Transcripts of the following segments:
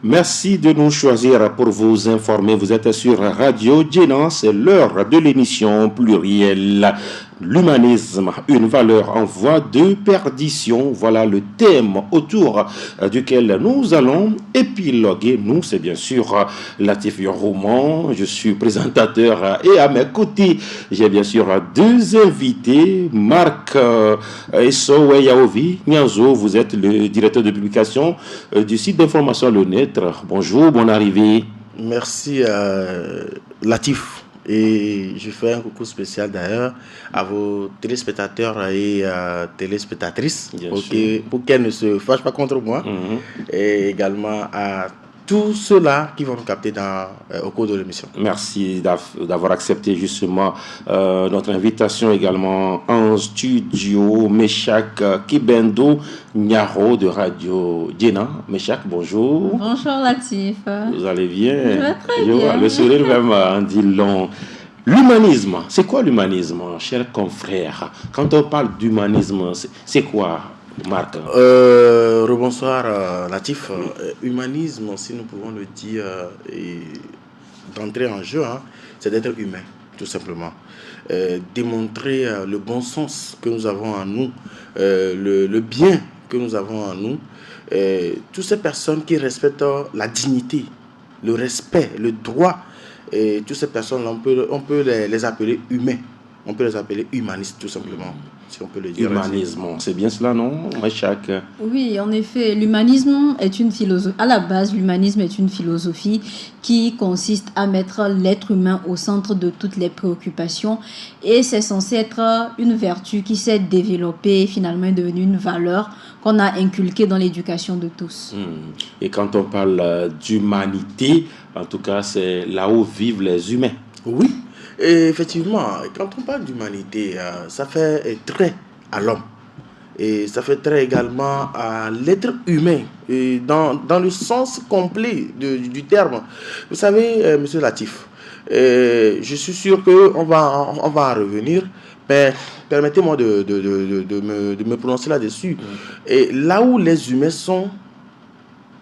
Merci de nous choisir pour vous informer. Vous êtes sur Radio Djena, c'est l'heure de l'émission plurielle. L'humanisme, une valeur en voie de perdition. Voilà le thème autour duquel nous allons épiloguer. Nous, c'est bien sûr Latif Roman. Je suis présentateur et à mes côtés, j'ai bien sûr deux invités. Marc Esso Yaovi Nianzo, vous êtes le directeur de publication du site d'information Le Net. Bonjour, bonne arrivée. Merci Latif. Et je fais un coucou spécial d'ailleurs à vos téléspectateurs et téléspectatrices pour qu'elles ne se fâchent pas contre moi. Et également à tous ceux-là qui vont nous capter au cours de l'émission. Merci d'avoir accepté justement notre invitation également en studio. Meshak Kibendo Nyaro de Radio Djena. Meshak, bonjour. Bonjour Latif. Vous allez bien? Je vais très bien. Le sourire même en dit long. L'humanisme, c'est quoi l'humanisme, chers confrères? Quand on parle d'humanisme, c'est quoi, Marc? Rebonsoir Latif. Humanisme, si nous pouvons le dire, et d'entrer en jeu, c'est d'être humain, tout simplement. Démontrer le bon sens que nous avons en nous, le bien que nous avons en nous. Toutes ces personnes qui respectent la dignité, le respect, le droit, et toutes ces personnes-là, on peut les appeler humains. On peut les appeler humanistes, tout simplement, si on peut le dire. Humanisme, c'est bien cela, non, Meshak? Oui, en effet, l'humanisme est une philosophie. À la base, l'humanisme est une philosophie qui consiste à mettre l'être humain au centre de toutes les préoccupations. Et c'est censé être une vertu qui s'est développée et finalement est devenue une valeur qu'on a inculquée dans l'éducation de tous. Et quand on parle d'humanité, en tout cas, c'est là où vivent les humains. Oui. Et effectivement, quand on parle d'humanité, ça fait trait à l'homme. Et ça fait trait également à l'être humain, et dans le sens complet du terme. Vous savez, monsieur Latif, je suis sûr qu'on va en revenir, mais permettez-moi de me prononcer là-dessus. Et là où les humains sont,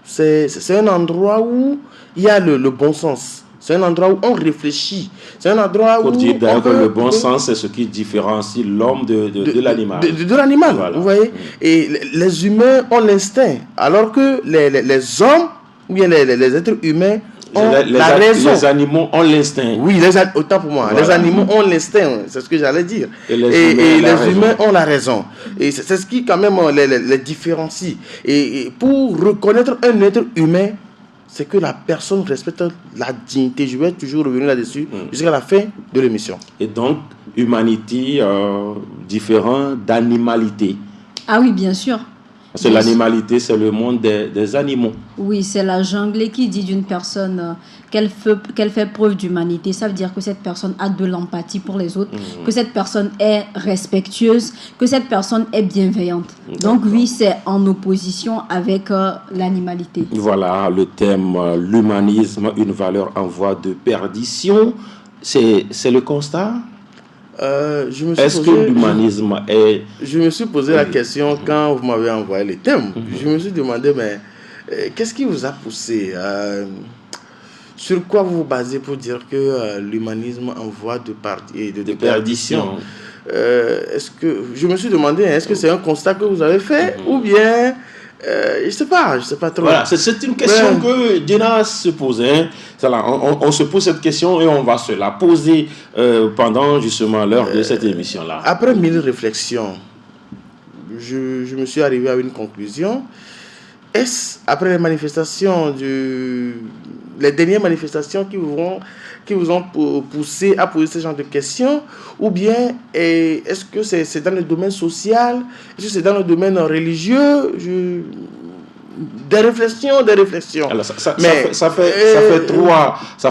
c'est un endroit où il y a le bon sens. C'est un endroit où on réfléchit. C'est un endroit où... Pour dire d'ailleurs que le bon sens, c'est ce qui différencie l'homme de l'animal. De l'animal, voilà. Vous voyez. Et les humains ont l'instinct, alors que les hommes, ou bien les êtres humains, ont la raison. Les animaux ont l'instinct. Oui, autant pour moi. Voilà. Les animaux ont l'instinct, c'est ce que j'allais dire. Et les humains ont la raison. Et c'est ce qui, quand même, les différencie. Et pour reconnaître un être humain, c'est que la personne respecte la dignité. Je vais toujours revenir là-dessus jusqu'à la fin de l'émission. Et donc, humanité différent d'animalité. Ah oui, bien sûr. Parce que l'animalité, c'est le monde des animaux. Oui, c'est la jungle qui dit d'une personne qu'elle fait preuve d'humanité. Ça veut dire que cette personne a de l'empathie pour les autres, que cette personne est respectueuse, que cette personne est bienveillante. Donc oui, c'est en opposition avec l'animalité. Voilà le thème, l'humanisme, une valeur en voie de perdition. C'est le constat? Est-ce que l'humanisme est... Je me suis posé la question quand vous m'avez envoyé les thèmes. Je me suis demandé, mais qu'est-ce qui vous a poussé sur quoi vous vous basez pour dire que l'humanisme en voie de perdition? Je me suis demandé, est-ce que c'est un constat que vous avez fait ou bien... je sais pas trop. Voilà, c'est une question que Djena se posait. On se pose cette question et on va se la poser pendant justement l'heure de cette émission-là. Après 1000 réflexions, je me suis arrivé à une conclusion. Est-ce après les manifestations les dernières manifestations qui vous ont poussé à poser ce genre de questions, ou bien est-ce que c'est dans le domaine social, est-ce que c'est dans le domaine religieux? Des réflexions. Alors ça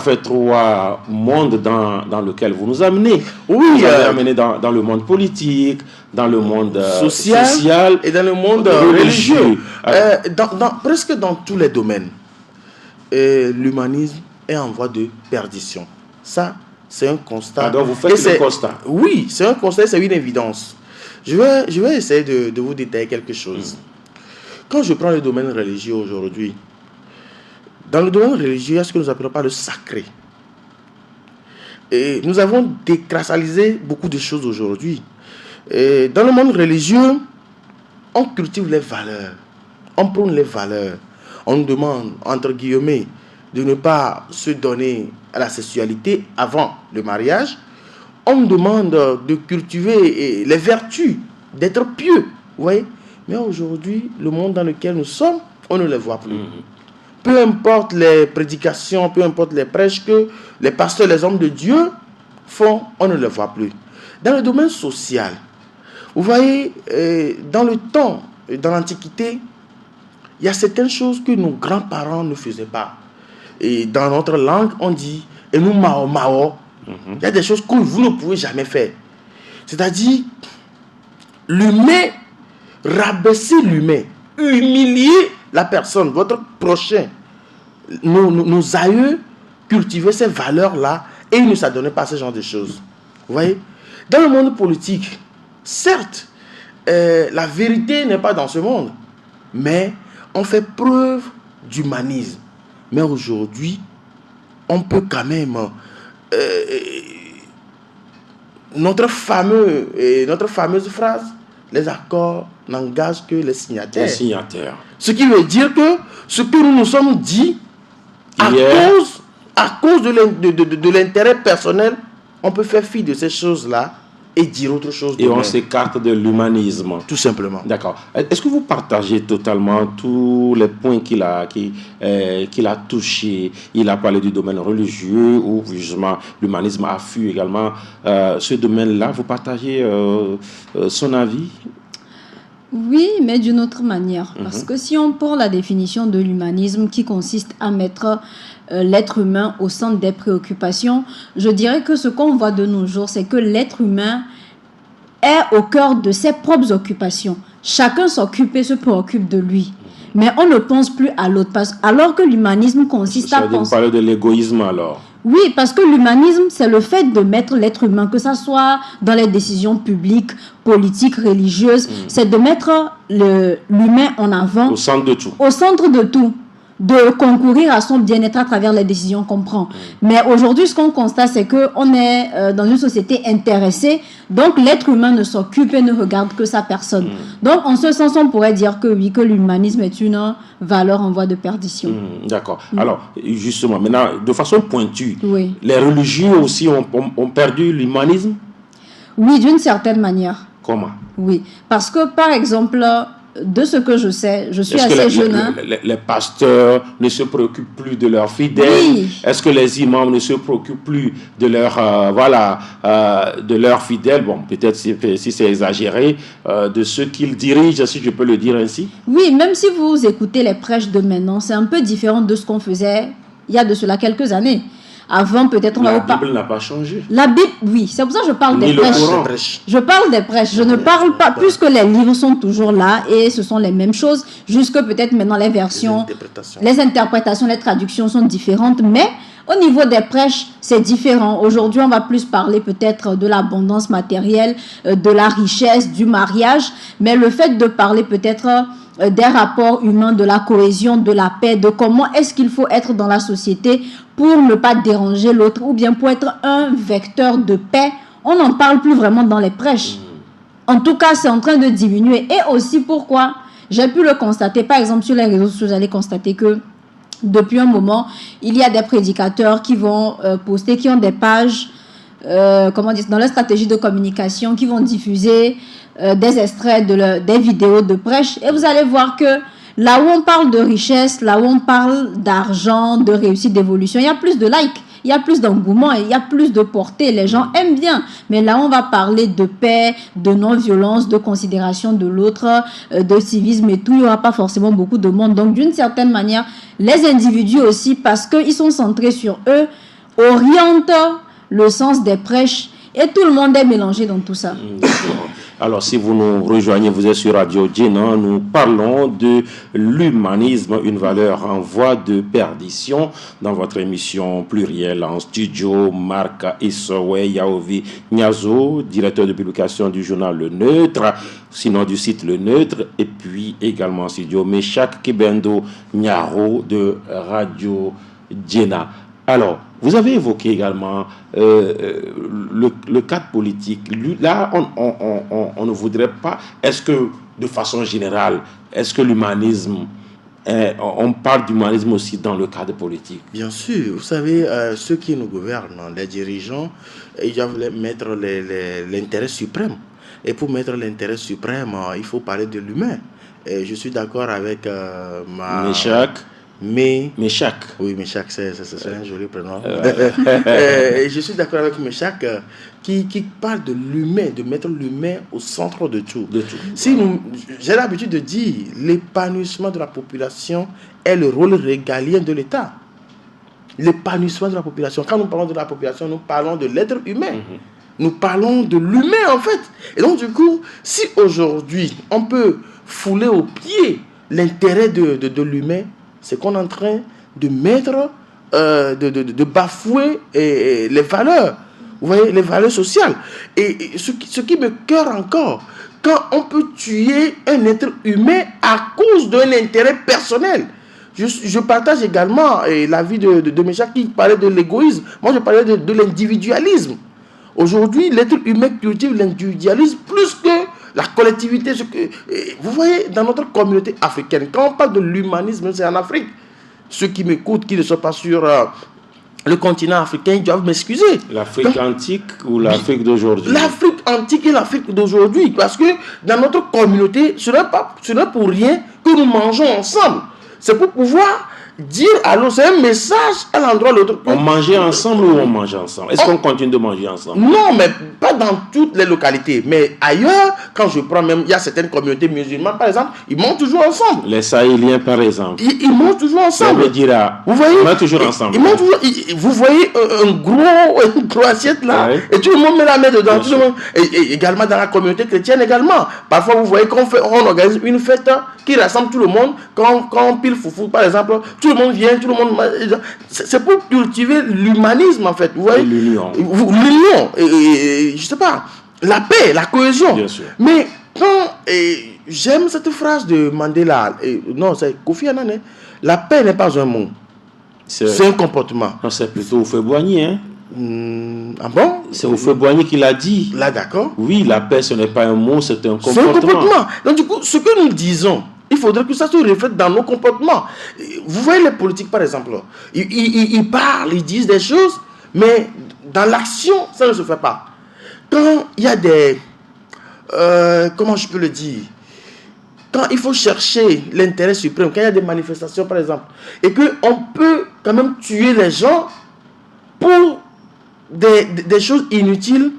fait trois mondes dans lesquels vous nous amenez. Oui, vous avez amené dans le monde politique, dans le monde social et dans le monde religieux. Presque dans tous les domaines, l'humanisme est en voie de perdition. Ça, c'est un constat. Alors vous faites le constat? Oui, c'est un constat, c'est une évidence. Je vais essayer de vous détailler quelque chose. Quand je prends le domaine religieux aujourd'hui, Dans le domaine religieux, il y a ce que nous appelons pas le sacré. Et nous avons décrassalisé beaucoup de choses aujourd'hui. Et dans le monde religieux, on cultive les valeurs, on prône les valeurs. On nous demande, entre guillemets, de ne pas se donner à la sexualité avant le mariage. On nous demande de cultiver les vertus, d'être pieux. Vous voyez? Mais aujourd'hui, le monde dans lequel nous sommes, on ne les voit plus. Peu importe les prédications, peu importe les prêches que les pasteurs, les hommes de Dieu font, on ne les voit plus. Dans le domaine social, vous voyez, dans le temps, dans l'Antiquité, il y a certaines choses que nos grands-parents ne faisaient pas. Et dans notre langue, on dit « et nous mao mao ». Il y a des choses que vous ne pouvez jamais faire. C'est-à-dire, l'humain, rabaisser l'humain, humilier la personne, votre prochain. Nos aïeux cultivaient ces valeurs-là et ils ne s'adonnaient pas à ce genre de choses. Vous voyez? Dans le monde politique, certes, la vérité n'est pas dans ce monde, mais on fait preuve d'humanisme. Mais aujourd'hui, on peut quand même... notre fameuse phrase, les accords n'engagent que les signataires. Les signataires. Ce qui veut dire que ce que nous nous sommes dit, à cause de l'intérêt personnel, on peut faire fi de ces choses-là et dire autre chose. Et on s'écarte de l'humanisme. Tout simplement. D'accord. Est-ce que vous partagez totalement tous les points qu'il a touchés? Il a parlé du domaine religieux, où justement l'humanisme a fui également ce domaine-là. Vous partagez son avis? Oui, mais d'une autre manière. Parce que si on prend la définition de l'humanisme qui consiste à mettre l'être humain au centre des préoccupations, je dirais que ce qu'on voit de nos jours, c'est que l'être humain est au cœur de ses propres occupations. Chacun s'occupe et se préoccupe de lui. Mais on ne pense plus à l'autre. Alors que l'humanisme consiste à penser... Vous parlez de l'égoïsme alors? Oui, parce que l'humanisme, c'est le fait de mettre l'être humain, que ça soit dans les décisions publiques, politiques, religieuses, c'est de mettre l'humain en avant. Au centre de tout. Au centre de tout. De concourir à son bien-être à travers les décisions qu'on prend. Mais aujourd'hui, ce qu'on constate, c'est qu'on est dans une société intéressée, donc l'être humain ne s'occupe et ne regarde que sa personne. Donc, en ce sens, on pourrait dire que oui, que l'humanisme est une valeur en voie de perdition. D'accord. Alors, justement, maintenant, de façon pointue, oui. Les religieux aussi ont perdu l'humanisme? Oui, d'une certaine manière. Comment? Oui, parce que, par exemple... De ce que je sais, je suis assez jeune. Les pasteurs ne se préoccupent plus de leurs fidèles. Oui. Est-ce que les imams ne se préoccupent plus de leurs fidèles? Bon, peut-être si c'est exagéré, de ceux qu'ils dirigent, si je peux le dire ainsi. Oui, même si vous écoutez les prêches de maintenant, c'est un peu différent de ce qu'on faisait il y a de cela quelques années. Avant, peut-être, la Bible n'a pas changé. La Bible, oui, c'est pour ça que je parle des prêches. Je parle des prêches. Je ne parle pas, puisque les livres sont toujours là et ce sont les mêmes choses, jusque peut-être maintenant les versions, les interprétations, les traductions sont différentes, mais au niveau des prêches, c'est différent. Aujourd'hui, on va plus parler peut-être de l'abondance matérielle, de la richesse, du mariage, mais le fait de parler peut-être des rapports humains, de la cohésion, de la paix, de comment est-ce qu'il faut être dans la société pour ne pas déranger l'autre ou bien pour être un vecteur de paix, on n'en parle plus vraiment dans les prêches. En tout cas, c'est en train de diminuer. Et aussi pourquoi j'ai pu le constater, par exemple sur les réseaux sociaux, vous allez constater que depuis un moment, il y a des prédicateurs qui vont poster, qui ont des pages, dans leur stratégie de communication, qui vont diffuser des extraits des vidéos de prêche. Et vous allez voir que là où on parle de richesse, là où on parle d'argent, de réussite, d'évolution, il y a plus de likes, il y a plus d'engouement, il y a plus de portée. Les gens aiment bien. Mais là, on va parler de paix, de non-violence, de considération de l'autre, de civisme et tout. Il n'y aura pas forcément beaucoup de monde. Donc, d'une certaine manière, les individus aussi, parce qu'ils sont centrés sur eux, orientent le sens des prêches. Et tout le monde est mélangé dans tout ça. Alors, si vous nous rejoignez, vous êtes sur Radio Djena, nous parlons de l'humanisme, une valeur en voie de perdition, dans votre émission plurielle en studio. Marc Issowe Yaovi Niazo, directeur de publication du journal Le Neutre, sinon du site Le Neutre, et puis également en studio Meshak Kibendo Nyaro de Radio Djena. Alors, vous avez évoqué également le cadre politique. Là, on ne voudrait pas... Est-ce que, de façon générale, est-ce que l'humanisme... on parle d'humanisme aussi dans le cadre politique? Bien sûr. Vous savez, ceux qui nous gouvernent, les dirigeants, ils doivent mettre l'intérêt suprême. Et pour mettre l'intérêt suprême, il faut parler de l'humain. Et je suis d'accord avec Meshak. Oui, Meshak, c'est un joli prénom. Je suis d'accord avec Meshak qui parle de l'humain, de mettre l'humain au centre de tout. J'ai l'habitude de dire, l'épanouissement de la population est le rôle régalien de l'État. L'épanouissement de la population. Quand nous parlons de la population, nous parlons de l'être humain. Nous parlons de l'humain, en fait. Et donc, du coup, si aujourd'hui, on peut fouler au pied l'intérêt de l'humain, c'est qu'on est en train de mettre, de bafouer les valeurs, vous voyez, les valeurs sociales. Et ce qui me cœur encore, quand on peut tuer un être humain à cause d'un intérêt personnel. Je partage également l'avis de Meshak qui parlait de l'égoïsme. Moi, je parlais de l'individualisme. Aujourd'hui, l'être humain cultive l'individualisme plus que la collectivité. Vous voyez, dans notre communauté africaine, quand on parle de l'humanisme, c'est en Afrique. Ceux qui m'écoutent, qui ne sont pas sur le continent africain, ils doivent m'excuser. L'Afrique antique ou l'Afrique d'aujourd'hui? L'Afrique antique et l'Afrique d'aujourd'hui. Parce que dans notre communauté, ce n'est pour rien que nous mangeons ensemble. C'est pour pouvoir dire allô, c'est un message à l'endroit de l'autre. On mangeait ensemble ou on mange ensemble? Est-ce qu'on continue de manger ensemble? Non, mais pas dans toutes les localités. Mais ailleurs, quand je prends même, il y a certaines communautés musulmanes, par exemple, ils mangent toujours ensemble. Les Sahéliens, par exemple. Ils mangent toujours ensemble. Ça veut dire, vous voyez, on mange toujours ensemble. Ils mangent toujours, vous voyez une gros assiette là, ouais. Et tout le monde met la main dedans. Tout le monde, et également dans la communauté chrétienne également. Parfois, vous voyez on organise une fête qui rassemble tout le monde. Quand on pile foufou, par exemple, tout le monde vient, tout le monde... C'est pour cultiver l'humanisme, en fait. Vous voyez, l'union. L'union, je sais pas, la paix, la cohésion. Bien sûr. Mais quand... j'aime cette phrase de Mandela. Non, c'est Kofi Annan. La paix n'est pas un mot. C'est un comportement. Non, c'est plutôt Houphouët-Boigny, hein. Ah bon? C'est Houphouët-Boigny qui l'a dit. Là, d'accord. Oui, la paix, ce n'est pas un mot, c'est un comportement. C'est un comportement. Donc, du coup, ce que nous disons, il faudrait que ça se reflète dans nos comportements. Vous voyez les politiques, par exemple, ils parlent, ils disent des choses, mais dans l'action, ça ne se fait pas. Quand il y a des... comment je peux le dire? Quand il faut chercher l'intérêt suprême, quand il y a des manifestations, par exemple, et qu'on peut quand même tuer les gens pour des choses inutiles,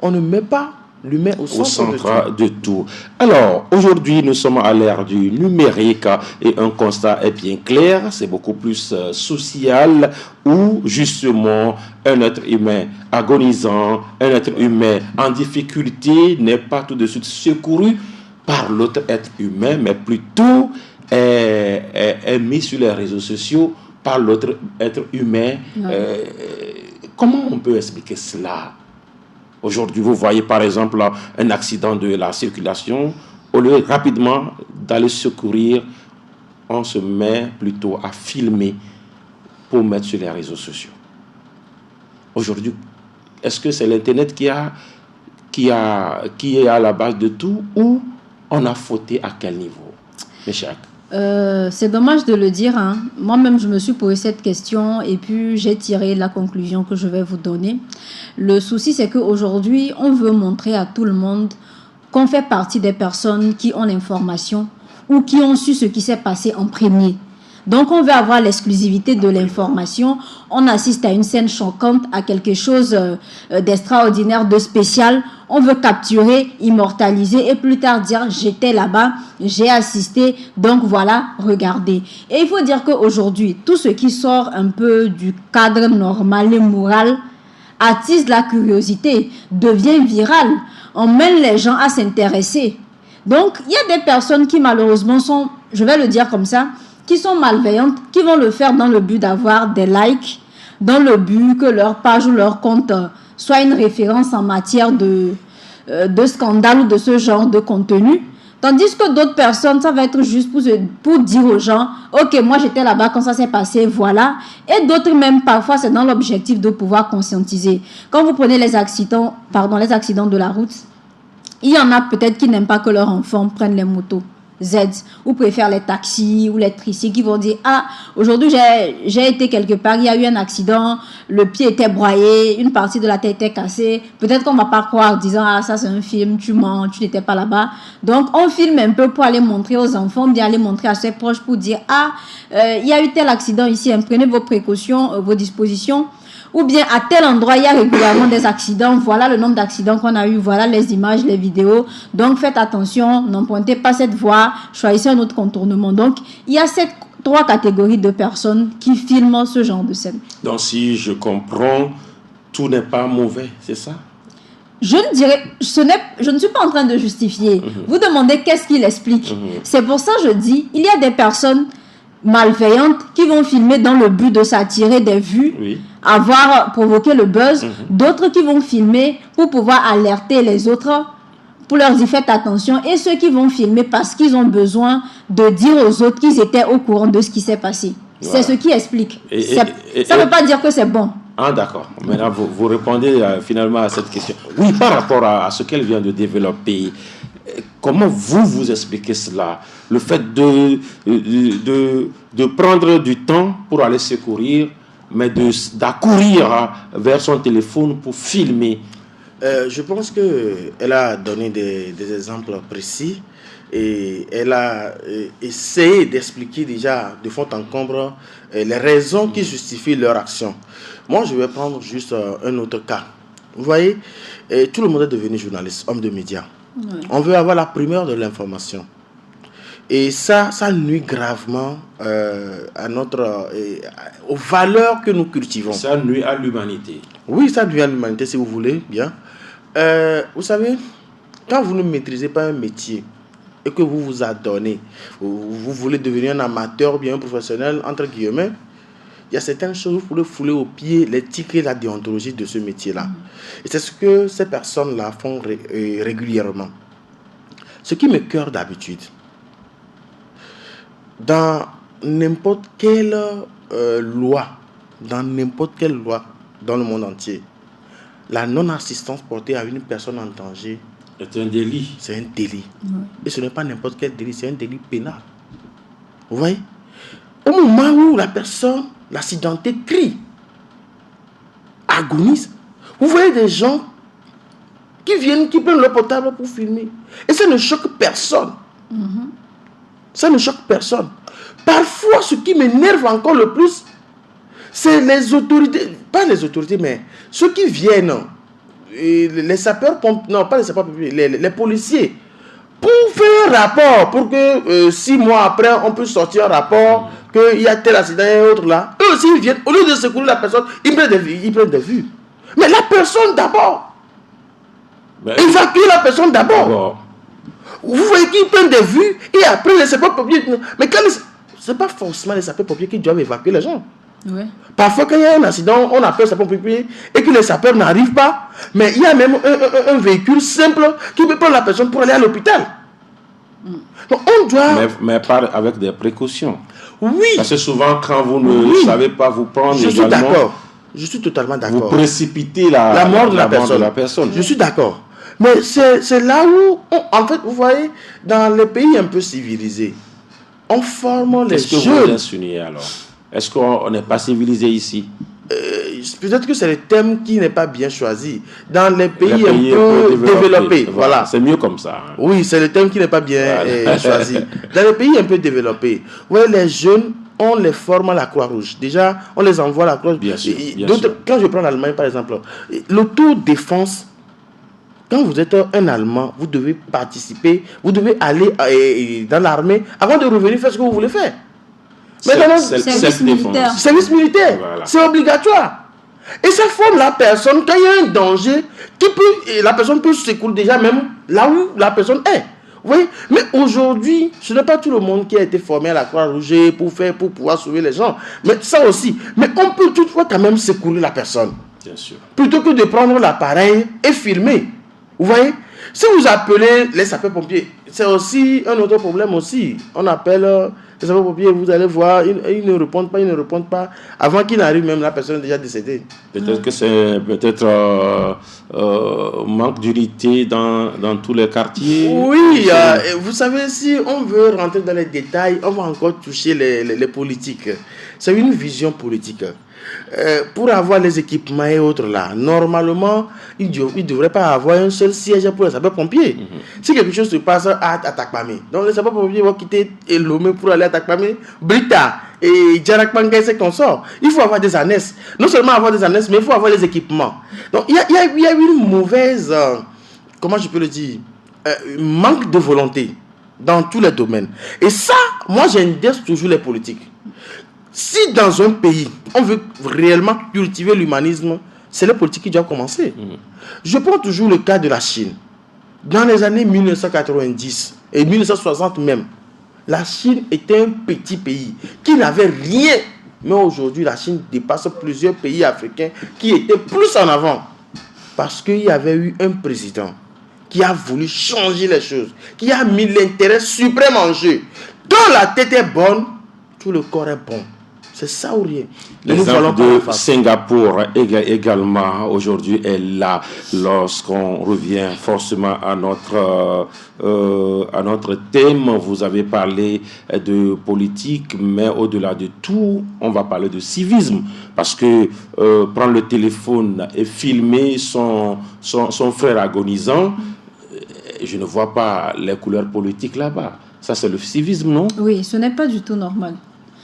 on ne met pas l'humain au centre de tout. Alors, aujourd'hui, nous sommes à l'ère du numérique et un constat est bien clair, c'est beaucoup plus social, où justement un être humain agonisant, un être humain en difficulté n'est pas tout de suite secouru par l'autre être humain, mais plutôt est mis sur les réseaux sociaux par l'autre être humain. Comment on peut expliquer cela? Aujourd'hui, vous voyez par exemple un accident de la circulation, au lieu rapidement d'aller secourir, on se met plutôt à filmer pour mettre sur les réseaux sociaux. Aujourd'hui, est-ce que c'est l'Internet qui est à la base de tout, ou on a fauté à quel niveau? Meshak? C'est dommage de le dire, hein. Moi-même, je me suis posé cette question et puis j'ai tiré la conclusion que je vais vous donner. Le souci, c'est qu'aujourd'hui, on veut montrer à tout le monde qu'on fait partie des personnes qui ont l'information ou qui ont su ce qui s'est passé en premier. Donc, on veut avoir l'exclusivité de l'information. On assiste à une scène choquante, à quelque chose d'extraordinaire, de spécial. On veut capturer, immortaliser et plus tard dire « j'étais là-bas, j'ai assisté, donc voilà, regardez ». Et il faut dire qu'aujourd'hui, tout ce qui sort un peu du cadre normal et moral attise la curiosité, devient viral, emmène les gens à s'intéresser. Donc, il y a des personnes qui malheureusement sont, je vais le dire comme ça, qui sont malveillantes, qui vont le faire dans le but d'avoir des likes, dans le but que leur page ou leur compte soit une référence en matière de scandale ou de ce genre de contenu. Tandis que d'autres personnes, ça va être juste pour dire aux gens, ok, moi j'étais là-bas quand ça s'est passé, voilà. Et d'autres même, parfois, c'est dans l'objectif de pouvoir conscientiser. Quand vous prenez les accidents de la route, il y en a peut-être qui n'aiment pas que leurs enfants prennent les motos Z ou préfèrent les taxis ou les tricycles, qui vont dire, ah, aujourd'hui j'ai été quelque part, il y a eu un accident, le pied était broyé, une partie de la tête était cassée. Peut-être qu'on ne va pas croire en disant, ah, ça c'est un film, tu mens, tu n'étais pas là-bas. Donc on filme un peu pour aller montrer aux enfants, bien aller montrer à ses proches pour dire, ah, il y a eu tel accident ici, prenez vos précautions, vos dispositions. Ou bien à tel endroit, il y a régulièrement des accidents. Voilà le nombre d'accidents qu'on a eu. Voilà les images, les vidéos. Donc faites attention, n'empruntez pas cette voie, choisissez un autre contournement. Donc il y a ces 3 catégories de personnes qui filment ce genre de scène. Donc si je comprends, tout n'est pas mauvais, c'est ça? Je ne dirais, je ne suis pas en train de justifier. Vous demandez qu'est-ce qu'il explique. C'est pour ça que je dis, il y a des personnes malveillantes qui vont filmer dans le but de s'attirer des vues, avoir provoqué le buzz, d'autres qui vont filmer pour pouvoir alerter les autres, pour leur dire faites attention, et ceux qui vont filmer parce qu'ils ont besoin de dire aux autres qu'ils étaient au courant de ce qui s'est passé. Voilà. C'est ce qui explique. Ça ne veut pas dire que c'est bon. Ah d'accord. Maintenant, vous répondez finalement à cette question. Oui, par rapport à ce qu'elle vient de développer, comment vous expliquez cela? Le fait de prendre du temps pour aller secourir, mais d'accourir vers son téléphone pour filmer. Je pense qu'elle a donné des exemples précis et elle a essayé d'expliquer déjà de fond en comble les raisons qui justifient leur action. Moi, je vais prendre juste un autre cas. Vous voyez, tout le monde est devenu journaliste, homme de médias. Oui. On veut avoir la primeur de l'information. Et ça nuit gravement aux valeurs que nous cultivons. Ça nuit à l'humanité. Oui, ça nuit à l'humanité, si vous voulez, bien. Vous savez, quand vous ne maîtrisez pas un métier et que vous vous adonnez, vous voulez devenir un amateur, bien un professionnel, entre guillemets, il y a certaines choses, vous pouvez fouler aux pieds l'éthique et la déontologie de ce métier-là. Et c'est ce que ces personnes-là font régulièrement. Ce qui me cœur d'habitude, dans n'importe quelle loi dans le monde entier, la non-assistance portée à une personne en danger est un délit. C'est un délit. Et ce n'est pas n'importe quel délit, c'est un délit pénal. Vous voyez? Au moment où la personne, l'accidenté, crie, agonise, vous voyez des gens qui prennent leur portable pour filmer. Et ça ne choque personne. Ça ne choque personne. Parfois, ce qui m'énerve encore le plus, c'est les autorités, pas les autorités, mais ceux qui viennent, les sapeurs-pompiers, non, pas les sapeurs-pompiers, les policiers, pour faire un rapport, pour que 6 mois après, on puisse sortir un rapport, qu'il y a tel accident et autre là. Eux aussi, ils viennent, au lieu de secourir la personne, ils prennent des vues. Mais la personne d'abord. Évacuer la personne d'abord. Vous voyez qu'ils prennent des vues et après les sapeurs-pompiers. Mais ce n'est pas forcément les sapeurs-pompiers qui doivent évacuer les gens. Ouais. Parfois, quand il y a un accident, on appelle les sapeurs-pompiers et que les sapeurs n'arrivent pas. Mais il y a même un véhicule simple qui peut prendre la personne pour aller à l'hôpital. Donc, on doit... Mais pas avec des précautions. Oui. Parce que souvent, quand vous ne savez pas vous prendre, je suis d'accord. Je suis totalement d'accord. Vous précipitez la mort de la personne. Je suis d'accord. Mais c'est là où, en fait, vous voyez, dans les pays un peu civilisés, on forme les jeunes. Qu'est-ce que vous insinuez alors? Est-ce qu'on n'est pas civilisé ici? Peut-être que c'est le thème qui n'est pas bien choisi. Dans les pays un peu développés. Voilà. C'est mieux comme ça. Hein. Oui, c'est le thème qui n'est pas bien choisi. Dans les pays un peu développés, ouais, les jeunes, on les forme à la Croix-Rouge. Déjà, on les envoie à la Croix-Rouge. Bien sûr. Quand je prends l'Allemagne, par exemple, l'autodéfense, quand vous êtes un Allemand, vous devez participer, vous devez aller dans l'armée avant de revenir faire ce que vous voulez faire. Service militaire. Voilà. C'est obligatoire. Et ça forme la personne, quand il y a un danger, la personne peut s'écouler déjà même là où la personne est. Oui, mais aujourd'hui, ce n'est pas tout le monde qui a été formé à la Croix-Rouge pour pouvoir sauver les gens. Mais ça aussi. Mais on peut toutefois quand même secourir la personne. Bien sûr. Plutôt que de prendre l'appareil et filmer. Vous voyez? Si vous appelez les sapeurs-pompiers, c'est aussi un autre problème aussi. On appelle les sapeurs-pompiers, vous allez voir, ils ne répondent pas. Avant qu'ils n'arrivent, même la personne est déjà décédée. Peut-être que c'est manque d'unité dans tous les quartiers. Oui, vous savez, si on veut rentrer dans les détails, on va encore toucher les politiques. C'est une vision politique. Pour avoir les équipements et autres là, normalement, il ne devrait pas avoir un seul siège pour les sapeurs-pompiers. Si quelque chose se passe à Takpamé, donc les sapeurs-pompiers vont quitter Lomé pour aller à Takpamé, Brita et Djarakpanga et ses consorts. Il faut avoir des ANES. Non seulement avoir des ANES, mais il faut avoir les équipements. Donc il y a une mauvaise, comment je peux le dire, manque de volonté dans tous les domaines. Et ça, moi j'indexe toujours les politiques. Si dans un pays, on veut réellement cultiver l'humanisme, c'est les politiques qui doivent commencer. Je prends toujours le cas de la Chine. Dans les années 1990 et 1960 même, la Chine était un petit pays qui n'avait rien. Mais aujourd'hui, la Chine dépasse plusieurs pays africains qui étaient plus en avant. Parce qu'il y avait eu un président qui a voulu changer les choses, qui a mis l'intérêt suprême en jeu. Quand la tête est bonne, tout le corps est bon. C'est ça ou rien. L'exemple de Singapour également aujourd'hui est là. Lorsqu'on revient forcément à notre thème, vous avez parlé de politique, mais au-delà de tout, on va parler de civisme. Parce que prendre le téléphone et filmer son frère agonisant, je ne vois pas les couleurs politiques là-bas. Ça, c'est le civisme, non? Oui, ce n'est pas du tout normal.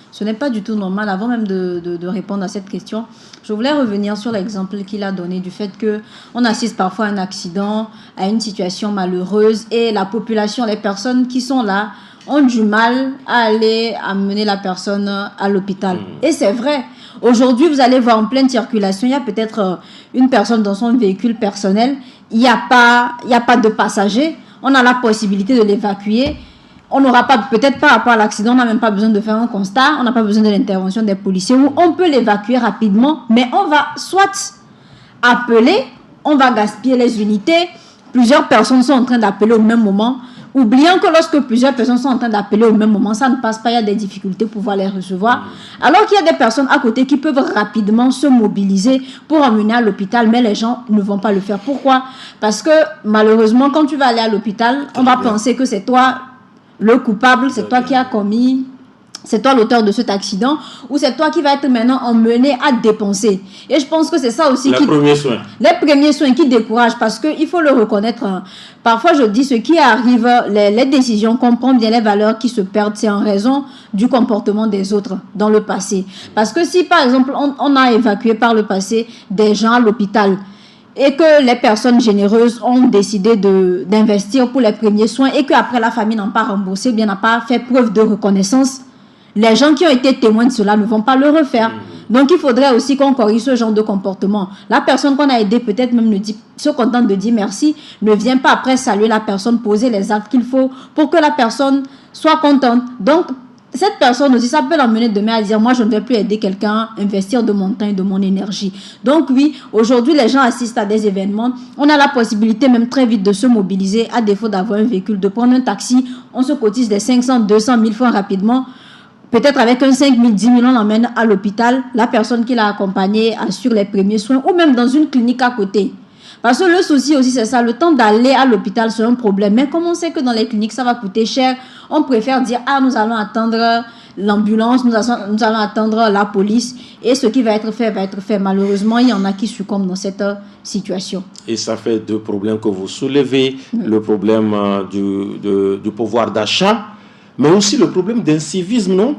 Ce n'est pas du tout normal. Avant même de répondre à cette question, je voulais revenir sur l'exemple qu'il a donné du fait qu'on assiste parfois à un accident, à une situation malheureuse et la population, les personnes qui sont là, ont du mal à aller amener la personne à l'hôpital. Et c'est vrai. Aujourd'hui, vous allez voir en pleine circulation, il y a peut-être une personne dans son véhicule personnel, il n'y a pas de passager, on a la possibilité de l'évacuer. On n'aura pas, peut-être par rapport à l'accident, on n'a même pas besoin de faire un constat, on n'a pas besoin de l'intervention des policiers, ou on peut l'évacuer rapidement, mais on va soit appeler, on va gaspiller les unités, plusieurs personnes sont en train d'appeler au même moment, oubliant que lorsque plusieurs personnes sont en train d'appeler au même moment, ça ne passe pas, il y a des difficultés pour pouvoir les recevoir, alors qu'il y a des personnes à côté qui peuvent rapidement se mobiliser pour emmener à l'hôpital, mais les gens ne vont pas le faire. Pourquoi? Parce que malheureusement, quand tu vas aller à l'hôpital, on va penser que c'est toi le coupable, c'est toi qui as commis, c'est toi l'auteur de cet accident, ou c'est toi qui vas être maintenant emmené à dépenser. Et je pense que c'est ça aussi les premiers soins qui découragent, parce qu'il faut le reconnaître. Parfois, je dis ce qui arrive, les décisions qu'on prend, bien les valeurs qui se perdent, c'est en raison du comportement des autres dans le passé. Parce que si, par exemple, on a évacué par le passé des gens à l'hôpital, et que les personnes généreuses ont décidé d'investir pour les premiers soins et qu'après la famille n'a pas remboursé, bien n'a pas fait preuve de reconnaissance, les gens qui ont été témoins de cela ne vont pas le refaire. Donc il faudrait aussi qu'on corrige ce genre de comportement. La personne qu'on a aidée peut-être même se contente de dire merci, ne vient pas après saluer la personne, poser les actes qu'il faut pour que la personne soit contente. Donc cette personne aussi, ça peut l'emmener demain à dire, moi je ne vais plus aider quelqu'un à investir de mon temps et de mon énergie. Donc oui, aujourd'hui les gens assistent à des événements, on a la possibilité même très vite de se mobiliser, à défaut d'avoir un véhicule, de prendre un taxi, on se cotise des 500, 200 000 francs rapidement, peut-être avec un 5 000, 10 000, on l'emmène à l'hôpital, la personne qui l'a accompagné assure les premiers soins, ou même dans une clinique à côté. Parce que le souci aussi, c'est ça, le temps d'aller à l'hôpital, c'est un problème. Mais comme on sait que dans les cliniques, ça va coûter cher, on préfère dire, nous allons attendre l'ambulance, nous allons attendre la police, et ce qui va être fait, va être fait. Malheureusement, il y en a qui succombent dans cette situation. Et ça fait deux problèmes que vous soulevez, le problème du pouvoir d'achat, mais aussi le problème d'incivisme, non?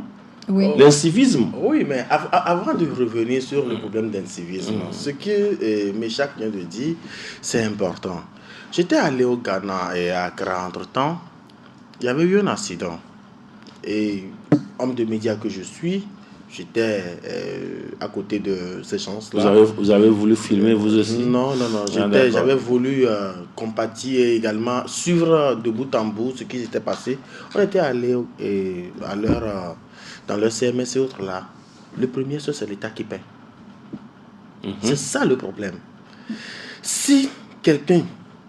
Oui. L'incivisme. Oui, mais avant de revenir sur le problème d'incivisme, ce que Méchac vient de dire, c'est important. J'étais allé au Ghana et à Accra entre-temps, il y avait eu un accident. Et homme de médias que je suis, J'étais à côté de ces gens-là. Vous avez voulu filmer vous aussi? Non. J'avais voulu compatir et également suivre de bout en bout ce qui s'était passé. On était allé dans leur CMS et autres là. Le premier, c'est l'État qui paie. C'est ça le problème. Si quelqu'un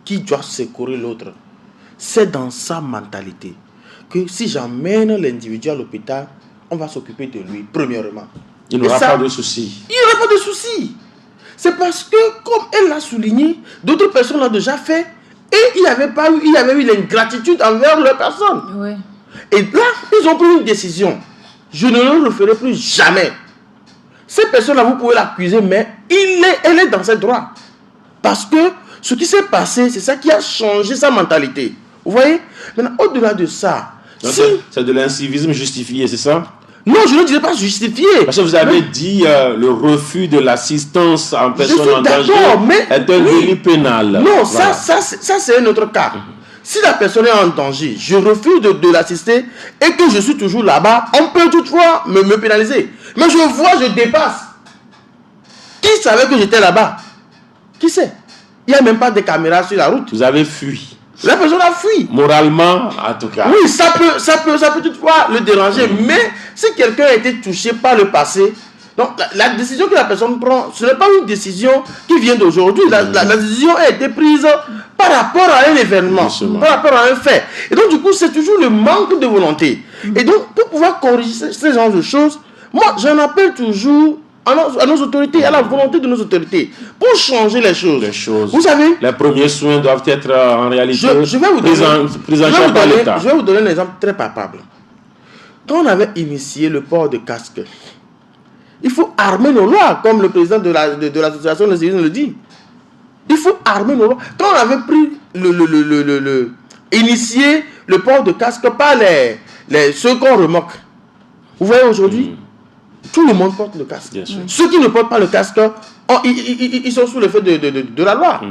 qui doit secourir l'autre, c'est dans sa mentalité que si j'emmène l'individu à l'hôpital, on va s'occuper de lui, premièrement. Il n'aura pas de soucis. Il n'y aura pas de soucis. C'est parce que, comme elle l'a souligné, d'autres personnes l'ont déjà fait et il y avait eu l'ingratitude envers leur personne. Ouais. Et là, ils ont pris une décision. Je ne le referai plus jamais. Cette personne-là, vous pouvez l'accuser, mais elle est dans ses droits. Parce que ce qui s'est passé, c'est ça qui a changé sa mentalité. Vous voyez? Maintenant, au-delà de ça... C'est de l'incivisme justifié, c'est ça? Non, je ne dirais pas justifié. Parce que vous avez dit le refus de l'assistance en personne en danger est un délit pénal. Non, voilà. ça c'est un autre cas. Si la personne est en danger, je refuse de l'assister et que je suis toujours là-bas, on peut toutefois me pénaliser. Mais je dépasse. Qui savait que j'étais là-bas? Qui sait? Il n'y a même pas de caméras sur la route. Vous avez fui. La personne a fui. Moralement, en tout cas. Oui, ça peut toutefois le déranger. Mais si quelqu'un a été touché par le passé, donc la décision que la personne prend, ce n'est pas une décision qui vient d'aujourd'hui. La décision a été prise par rapport à un événement, par rapport à un fait. Et donc, du coup, c'est toujours le manque de volonté. Et donc, pour pouvoir corriger ce genre de choses, moi, j'en appelle toujours à nos autorités, à la volonté de nos autorités, pour changer les choses. Vous savez, les premiers soins doivent être en réalité je vais vous donner un exemple très palpable. Quand on avait initié le port de casque, il faut armer nos lois, comme le président de l'association des civils le dit. Il faut armer nos lois. Quand on avait pris initié le port de casque par ceux qu'on remoque, vous voyez aujourd'hui, tout le monde porte le casque. Ceux qui ne portent pas le casque, ils sont sous l'effet de la loi.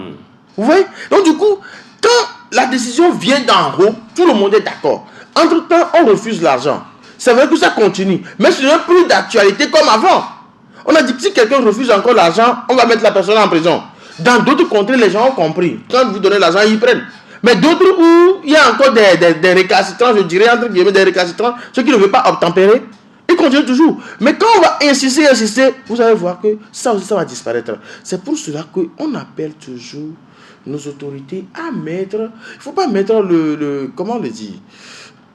Vous voyez? Donc du coup, quand la décision vient d'en haut, tout le monde est d'accord. Entre-temps, on refuse l'argent. C'est vrai que ça continue, mais ce n'est plus d'actualité comme avant. On a dit que si quelqu'un refuse encore l'argent, on va mettre la personne en prison. Dans d'autres contrées, les gens ont compris. Quand vous donnez l'argent, ils prennent. Mais d'autres où il y a encore des récalcitrants, je dirais entre guillemets des récalcitrants, ceux qui ne veulent pas obtempérer, ils continuent toujours. Mais quand on va insister, vous allez voir que ça aussi, ça va disparaître. C'est pour cela qu'on appelle toujours nos autorités à mettre... Il ne faut pas mettre comment on le dit?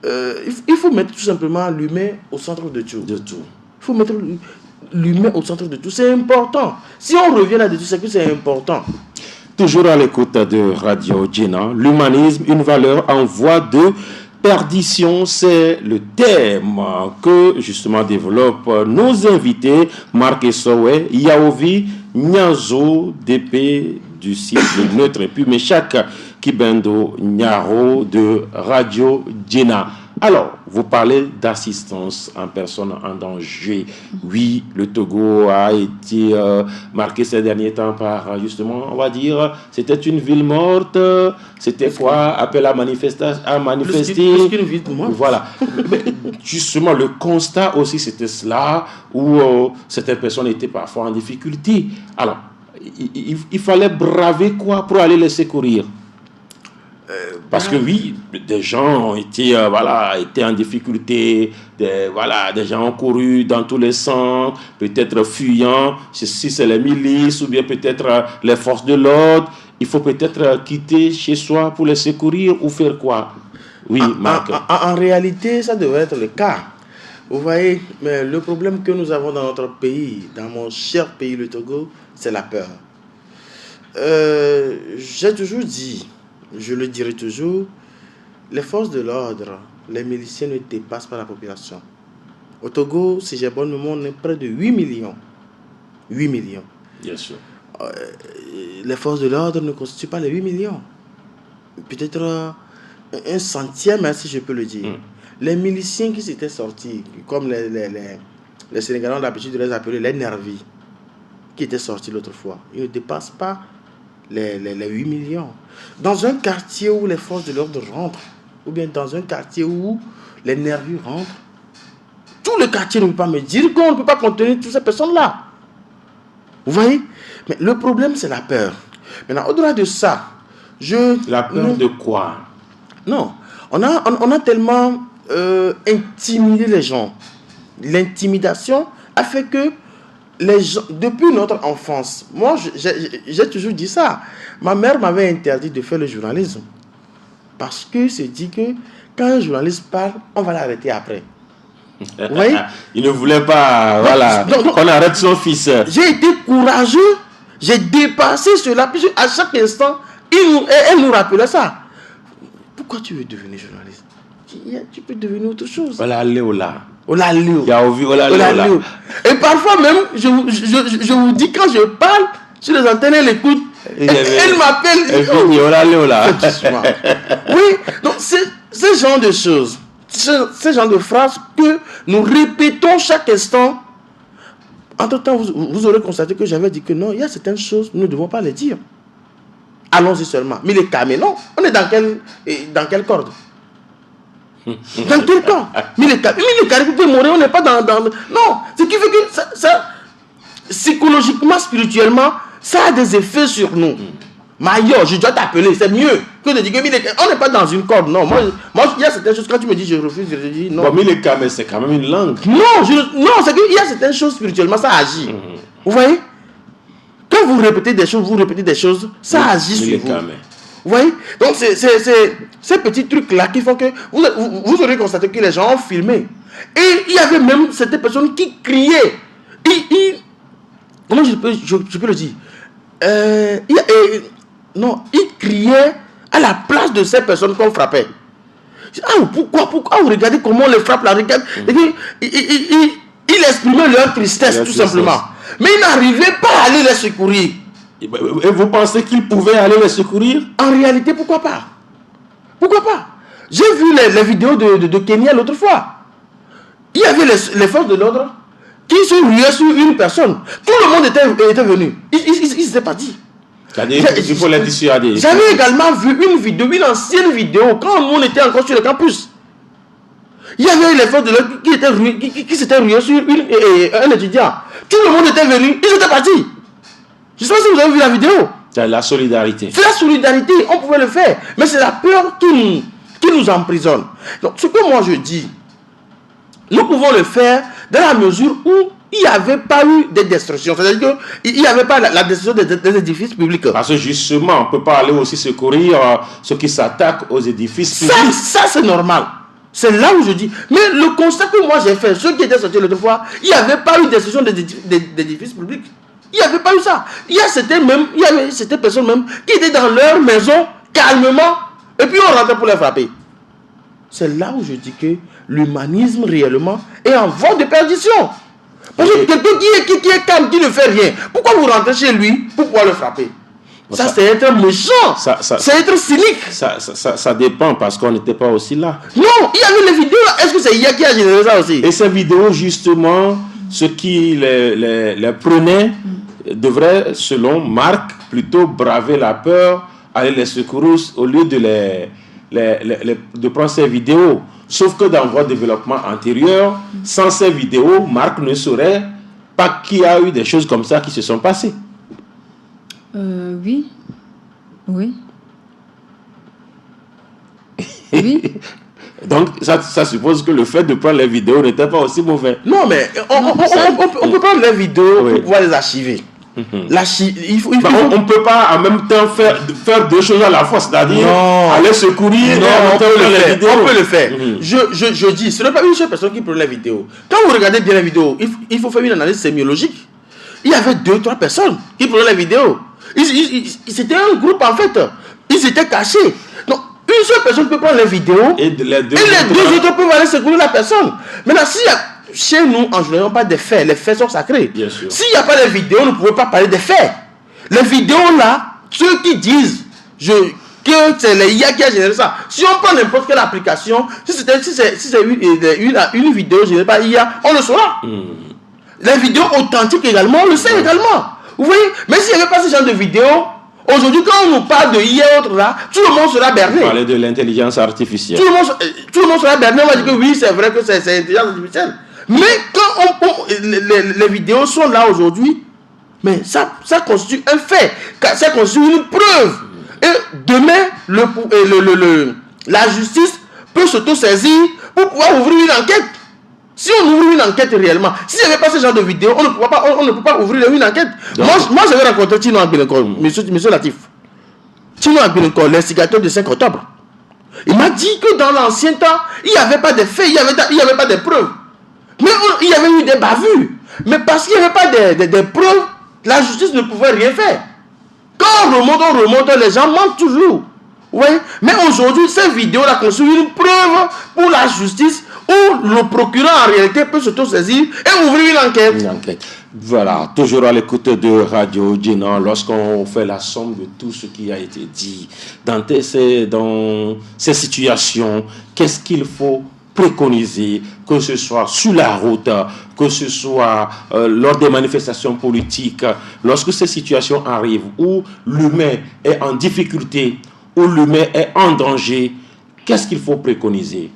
Il faut mettre tout simplement l'humain au centre de tout. Il faut mettre l'humain au centre de tout. C'est important. Si on revient là-dessus, c'est que c'est important. Toujours à l'écoute de Radio Djena, l'humanisme, une valeur en voie de perdition, c'est le thème que justement développent nos invités, Marc Essowe, Yaovi, Nyazo, DP du site de Neutre, et puis Meshak Kibendo Nyaro de Radio Djena. Alors, vous parlez d'assistance en personne en danger. Oui, le Togo a été marqué ces derniers temps par, justement, on va dire, c'était une ville morte, c'était quoi? Appel à manifester. Plus qu'une ville pour moi. Voilà. Mais justement, le constat aussi, c'était cela, où certaines personnes étaient parfois en difficulté. Alors, il fallait braver quoi pour aller les secourir? Parce que oui, des gens ont été, étaient en difficulté, des gens ont couru dans tous les sens, peut-être fuyant, si c'est les milices ou bien peut-être les forces de l'ordre. Il faut peut-être quitter chez soi pour les secourir ou faire quoi? Oui, Marc. En réalité, ça devrait être le cas. Vous voyez, mais le problème que nous avons dans notre pays, dans mon cher pays, le Togo, c'est la peur. J'ai toujours dit, je le dirai toujours, les forces de l'ordre, les miliciens ne dépassent pas la population. Au Togo, si j'ai bonne mémoire, on est près de 8 millions. 8 millions. Bien sûr. Les forces de l'ordre ne constituent pas les 8 millions. Peut-être un centième, si je peux le dire. Les miliciens qui s'étaient sortis, comme les Sénégalais ont l'habitude de les appeler les nervis, qui étaient sortis l'autre fois, ils ne dépassent pas les 8 millions. Dans un quartier où les forces de l'ordre rentrent, ou bien dans un quartier où les nervis rentrent, Tout le quartier ne peut pas me dire qu'on ne peut pas contenir toutes ces personnes-là. Vous voyez? Mais le problème, c'est la peur. Maintenant, au-delà de ça, La peur de quoi? Non, on a tellement intimidé les gens. L'intimidation a fait que les gens, depuis notre enfance, moi j'ai toujours dit ça. Ma mère m'avait interdit de faire le journalisme. Parce que c'est dit que quand un journaliste parle, on va l'arrêter après. Vous voyez? Il ne voulait pas, voilà, qu'on arrête son fils. J'ai été courageux, j'ai dépassé cela. Puis à chaque instant, elle nous rappelait ça. Pourquoi tu veux devenir journaliste? Tu peux devenir autre chose. Voilà, Léola. Olalio. Olalio. Et parfois même, je vous dis, quand je parle, sur les antennes, elle écoute. Elle m'appelle. Elle finit, Olaliola. Oui, donc c'est ce genre de choses, ce genre de phrases que nous répétons chaque instant. Entre-temps, vous aurez constaté que j'avais dit que non, il y a certaines choses, nous ne devons pas les dire. Allons-y seulement. Mais les cas, mais non, on est dans quelle corde? Dans quel cas? Mais les cas, vous pouvez mourir, on n'est pas dans... Non, ce qui fait que ça, psychologiquement, spirituellement, ça a des effets sur nous. Maillot, je dois t'appeler, c'est mieux que de dire que on n'est pas dans une corde. Non, moi, il y a certaines choses, quand tu me dis je refuse, je dis non. Bon, mais les cas, mais c'est quand même une langue. Non, c'est qu'il y a certaines choses spirituellement, ça agit. Vous voyez? Quand vous répétez des choses, ça agit sur vous. Vous voyez? Donc, c'est ces petits trucs-là qui font que vous aurez constaté que les gens ont filmé. Et il y avait même certaines personnes qui criaient. Comment je peux le dire? Ils criaient à la place de ces personnes qu'on frappait. Pourquoi vous regardez comment on les frappe là? Regarde. Ils exprimaient leur tristesse, tout simplement. Mais ils n'arrivaient pas à aller les secourir. Et vous pensez qu'ils pouvaient aller les secourir? En réalité, pourquoi pas? Pourquoi pas? J'ai vu les vidéos de Kenya l'autre fois. Il y avait les forces de l'ordre qui se ruaient sur une personne. Tout le monde était venu. Ils s'étaient pas dit. Il faut les dissuader. J'avais également vu une ancienne vidéo, quand on était encore sur le campus. Il y avait les forces de l'ordre qui s'étaient rués sur un étudiant. Tout le monde était venu, ils étaient partis. Je ne sais pas si vous avez vu la vidéo. C'est la solidarité. C'est la solidarité, on pouvait le faire. Mais c'est la peur qui nous emprisonne. Donc, ce que moi je dis, nous pouvons le faire dans la mesure où il n'y avait pas eu de destruction. C'est-à-dire qu'il n'y avait pas la destruction des édifices publics. Parce que justement, on ne peut pas aller aussi secourir ceux qui s'attaquent aux édifices publics. Ça c'est normal. C'est là où je dis. Mais le constat que moi j'ai fait, ceux qui étaient sortis l'autre fois, il n'y avait pas eu de destruction d'édifices publics. Il n'y avait pas eu ça. Il y avait certaines personnes même qui étaient dans leur maison calmement et puis on rentrait pour les frapper. C'est là où je dis que l'humanisme réellement est en voie de perdition. Parce que quelqu'un qui est calme, qui ne fait rien, pourquoi vous rentrez chez lui pour pouvoir le frapper? Ça c'est être méchant, c'est être cynique. Ça dépend parce qu'on n'était pas aussi là. Non, il y avait les vidéos. Est-ce que c'est IA qui a généré ça aussi? Et ces vidéos, justement, ceux qui les prenaient devraient, selon Marc, plutôt braver la peur, aller les secourir au lieu de prendre ces vidéos. Sauf que dans votre développement antérieur, sans ces vidéos, Marc ne saurait pas qu'il y a eu des choses comme ça qui se sont passées. Oui. Oui. Donc, ça suppose que le fait de prendre les vidéos n'était pas aussi mauvais. Non, mais on peut prendre les vidéos pour pouvoir les archiver. On ne peut pas en même temps faire deux choses à la fois, c'est-à-dire aller secourir et en même temps les vidéos. On peut le faire. Je dis, ce n'est pas une seule personne qui prend les vidéos. Quand vous regardez bien les vidéos, il faut faire une analyse sémiologique. Il y avait 2-3 personnes qui prenaient les vidéos. C'était un groupe en fait. Ils étaient cachés. Donc, une seule personne peut prendre les vidéos et les deux autres peuvent aller secourir la personne. Maintenant, si chez nous, en général, on parle des faits. Les faits sont sacrés. S'il n'y a pas de vidéos, on ne pouvait pas parler des faits. Les vidéos là, ceux qui disent que c'est les IA qui a généré ça. Si on prend n'importe quelle application, si c'est une vidéo générée par IA, on le saura. Les vidéos authentiques également, on le sait également. Vous voyez, mais s'il n'y avait pas ce genre de vidéos, aujourd'hui, quand on nous parle de IA et autres là, tout le monde sera berné. On parlait de l'intelligence artificielle. Tout le monde sera berné. On va dire que oui, c'est vrai que c'est l'intelligence artificielle. Mais quand les vidéos sont là aujourd'hui, mais ça constitue un fait, ça constitue une preuve. Et demain, la justice peut s'auto-saisir pour pouvoir ouvrir une enquête. Si on ouvre une enquête réellement, si il n'y avait pas ce genre de vidéo, on ne peut pas ouvrir une enquête. Moi, j'avais rencontré Tino Agbilenkor, monsieur Latif. Tino Agbilenkor, l'instigateur du 5 octobre. Il m'a dit que dans l'ancien temps, il n'y avait pas de faits, il n'y avait pas de preuves. Mais il y avait eu des bavures. Mais parce qu'il n'y avait pas de preuves, la justice ne pouvait rien faire. Quand on remonte, les gens mentent toujours. Oui. Mais aujourd'hui, cette vidéo-là constitue une preuve pour la justice où le procureur en réalité peut s'auto-saisir et ouvrir une enquête. Une enquête. Voilà, toujours à l'écoute de Radio Djinan, lorsqu'on fait la somme de tout ce qui a été dit dans ces situations, qu'est-ce qu'il faut préconiser, que ce soit sur la route, que ce soit lors des manifestations politiques, lorsque ces situations arrivent où l'humain est en difficulté, où l'humain est en danger, qu'est-ce qu'il faut préconiser?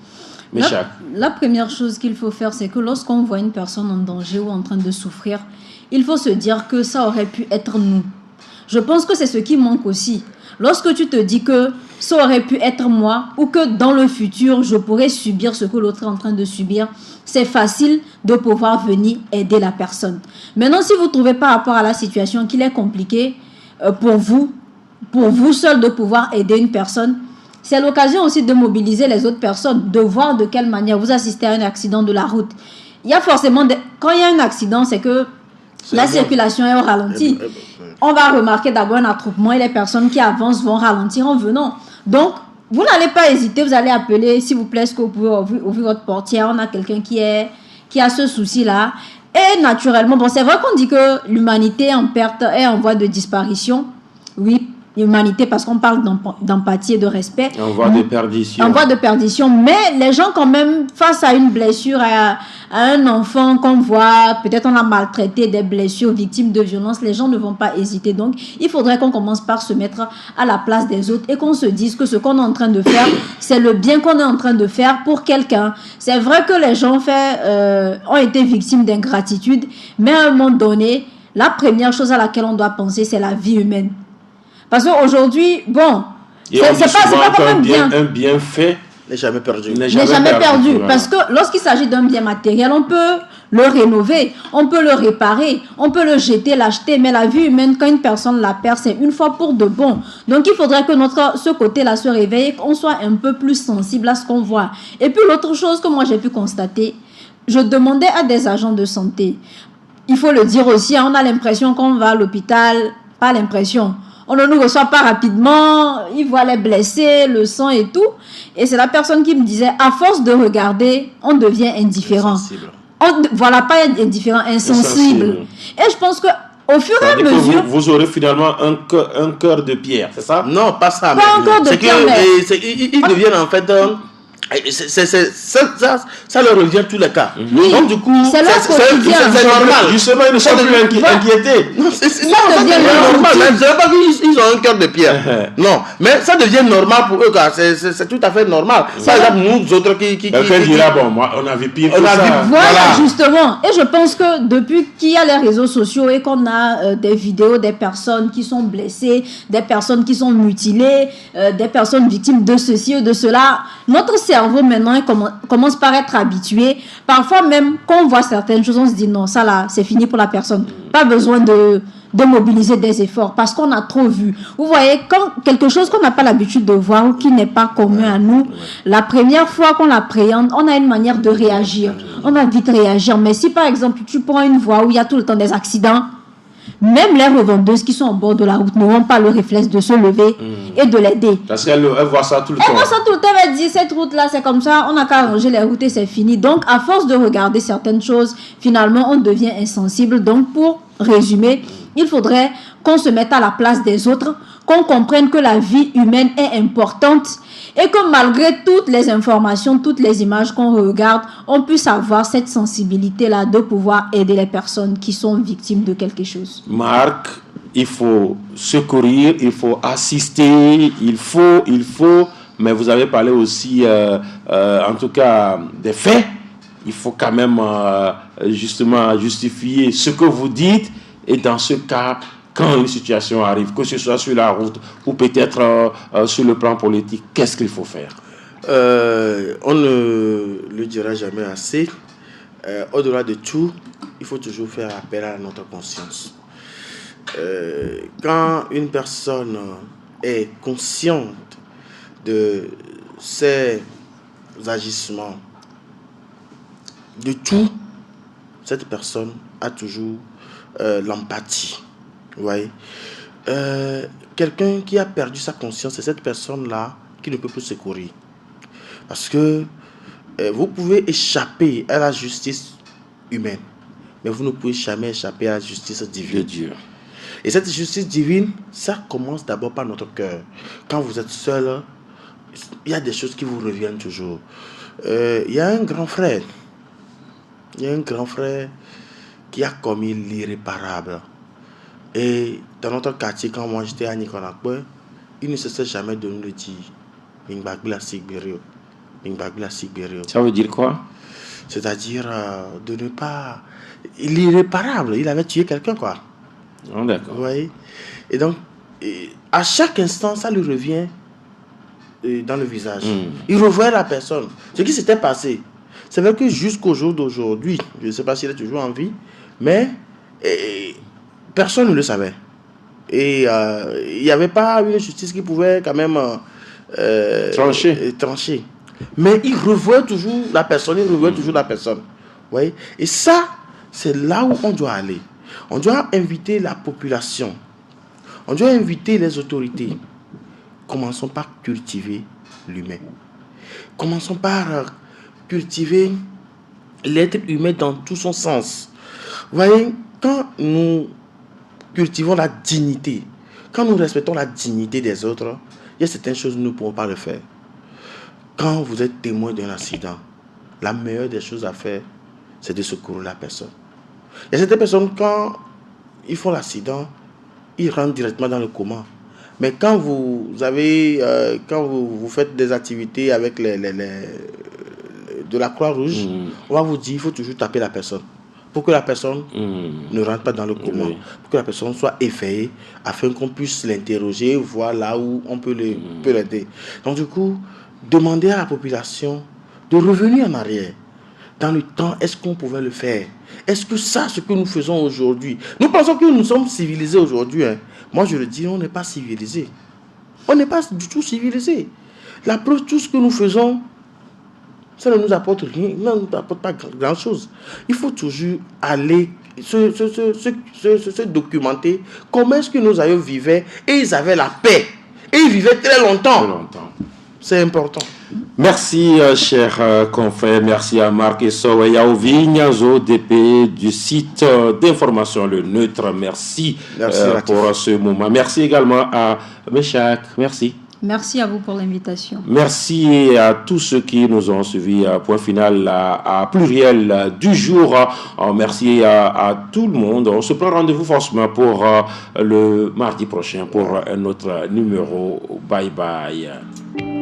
La première chose qu'il faut faire, c'est que lorsqu'on voit une personne en danger ou en train de souffrir, il faut se dire que ça aurait pu être nous. Je pense que c'est ce qui manque aussi. Lorsque tu te dis que ça aurait pu être moi ou que dans le futur, je pourrais subir ce que l'autre est en train de subir, c'est facile de pouvoir venir aider la personne. Maintenant, si vous trouvez par rapport à la situation qu'il est compliqué pour vous seul de pouvoir aider une personne, c'est l'occasion aussi de mobiliser les autres personnes, de voir de quelle manière vous assistez à un accident de la route. Il y a forcément, quand il y a un accident, c'est que la circulation est au ralenti. On va remarquer d'abord un attroupement et les personnes qui avancent vont ralentir en venant. Donc, vous n'allez pas hésiter, vous allez appeler, s'il vous plaît, est-ce que vous pouvez ouvrir votre portière? On a quelqu'un qui a ce souci-là. Et naturellement, bon, c'est vrai qu'on dit que l'humanité en perte est en voie de disparition. Oui, l'humanité, parce qu'on parle d'empathie et de respect. En voie de perdition. En voie de perdition. Mais les gens, quand même, face à une blessure, à un enfant qu'on voit, peut-être on a maltraité, des blessures, victimes de violence, les gens ne vont pas hésiter. Donc, il faudrait qu'on commence par se mettre à la place des autres et qu'on se dise que ce qu'on est en train de faire, c'est le bien qu'on est en train de faire pour quelqu'un. C'est vrai que les gens ont été victimes d'ingratitude, mais à un moment donné, la première chose à laquelle on doit penser, c'est la vie humaine. Parce qu'aujourd'hui, bon, c'est pas quand même bien. Un bienfait n'est jamais perdu. N'est jamais perdu. Voilà. Parce que lorsqu'il s'agit d'un bien matériel, on peut le rénover, on peut le réparer, on peut le jeter, l'acheter. Mais la vie humaine, quand une personne la perd, c'est une fois pour de bon. Donc il faudrait que ce côté-là se réveille, qu'on soit un peu plus sensible à ce qu'on voit. Et puis l'autre chose que moi j'ai pu constater, je demandais à des agents de santé. Il faut le dire aussi, on a l'impression qu'on va à l'hôpital, pas l'impression. On ne nous reçoit pas rapidement, ils voient les blessés, le sang et tout. Et c'est la personne qui me disait, à force de regarder, on devient indifférent. Voilà, pas indifférent, insensible. Et je pense que au fur et à mesure... Vous aurez finalement un cœur de pierre, c'est ça? Non, pas ça. Pas un cœur de pierre, mais... Ils deviennent en fait... Ça leur revient tous les cas. Oui, donc du coup, c'est normal. Justement, ils ne sont plus inquiétés. C'est normal. Je ne pas qu'ils ont un cœur de pierre. Non, mais ça devient normal pour eux. C'est tout à fait normal. Par exemple, nous autres qui quelqu'un dira, bon, moi, on a vu pire que ça. Voilà, justement. Et je pense que depuis qu'il y a les réseaux sociaux et qu'on a des vidéos des personnes qui sont blessées, des personnes qui sont mutilées, des personnes victimes de ceci ou de cela, notre cerveau maintenant commence par être habitué. Parfois même quand on voit certaines choses, on se dit non, ça là c'est fini pour la personne, pas besoin de mobiliser des efforts parce qu'on a trop vu. Vous voyez, quand quelque chose qu'on n'a pas l'habitude de voir ou qui n'est pas commun à nous, la première fois qu'on l'appréhende, on a une manière de réagir, on va vite réagir. Mais si par exemple tu prends une voie où il y a tout le temps des accidents, même les revendeuses qui sont au bord de la route n'auront pas le réflexe de se lever et de l'aider. Parce qu'elle voit ça tout le temps. Elle voit ça tout le temps, elle dit cette route-là, c'est comme ça, on n'a qu'à arranger les routes et c'est fini. Donc, à force de regarder certaines choses, finalement, on devient insensible. Donc, pour résumer, il faudrait qu'on se mette à la place des autres, qu'on comprenne que la vie humaine est importante et que malgré toutes les informations, toutes les images qu'on regarde, on puisse avoir cette sensibilité-là de pouvoir aider les personnes qui sont victimes de quelque chose. Marc, il faut secourir, il faut assister, il faut, mais vous avez parlé aussi, en tout cas, des faits. il faut quand même justement justifier ce que vous dites. Et dans ce cas, quand une situation arrive, que ce soit sur la route ou peut-être sur le plan politique, qu'est-ce qu'il faut faire? On ne le dira jamais assez. Au-delà de tout, il faut toujours faire appel à notre conscience. Quand une personne est consciente de ses agissements, de tout, cette personne a toujours l'empathie. Vous voyez, quelqu'un qui a perdu sa conscience, c'est cette personne-là qui ne peut plus secourir. Parce que vous pouvez échapper à la justice humaine, mais vous ne pouvez jamais échapper à la justice divine. De Dieu. Et cette justice divine, ça commence d'abord par notre cœur. Quand vous êtes seul, il y a des choses qui vous reviennent toujours. Il y a un grand frère. Il y a un grand frère qui a commis l'irréparable. Et dans notre quartier, quand moi j'étais à Niconakwe, il ne cessait jamais de nous le dire. Ça veut dire quoi? C'est-à-dire de ne pas... L'irréparable, il avait tué quelqu'un, quoi. Oh, d'accord. Vous voyez? Et donc, à chaque instant, ça lui revient dans le visage. Il revoit la personne. Ce qui s'était passé, c'est vrai que jusqu'au jour d'aujourd'hui, je ne sais pas s'il est toujours en vie, mais personne ne le savait. Et il n'y avait pas une justice qui pouvait quand même trancher. Mais il revoit toujours la personne, Vous voyez? Et ça, c'est là où on doit aller. On doit inviter la population. On doit inviter les autorités. Commençons par cultiver l'humain. Commençons par cultiver l'être humain dans tout son sens. Vous voyez, quand nous cultivons la dignité, quand nous respectons la dignité des autres, il y a certaines choses que nous ne pouvons pas le faire. Quand vous êtes témoin d'un accident, la meilleure des choses à faire, c'est de secourir la personne. Il y a certaines personnes, quand ils font l'accident, ils rentrent directement dans le coma. Mais quand vous faites des activités avec de la Croix-Rouge, on va vous dire qu'il faut toujours taper la personne pour que la personne ne rentre pas dans le coma, pour que la personne soit éveillée, afin qu'on puisse l'interroger, voir là où on peut l'aider. Donc du coup, demandez à la population de revenir en arrière. Dans le temps, est-ce qu'on pouvait le faire? Est-ce que ça, ce que nous faisons aujourd'hui, nous pensons que nous sommes civilisés aujourd'hui. Moi, je le dis, on n'est pas civilisés. On n'est pas du tout civilisés. La preuve, tout ce que nous faisons, ça ne nous apporte rien, ça ne nous apporte pas grand-chose. Il faut toujours aller se documenter. Comment est-ce que nos aïeux vivaient et ils avaient la paix. Et ils vivaient très longtemps. C'est important. Merci, cher confrère. Merci à Marc Esso et Yaovi Nyazo, DP du site d'information Le Neutre. Merci pour ce moment. Merci également à Meshach. Merci. Merci à vous pour l'invitation. Merci à tous ceux qui nous ont suivis. Point final à pluriel du jour. Merci à tout le monde. On se prend rendez-vous forcément pour le mardi prochain pour un autre numéro. Bye bye.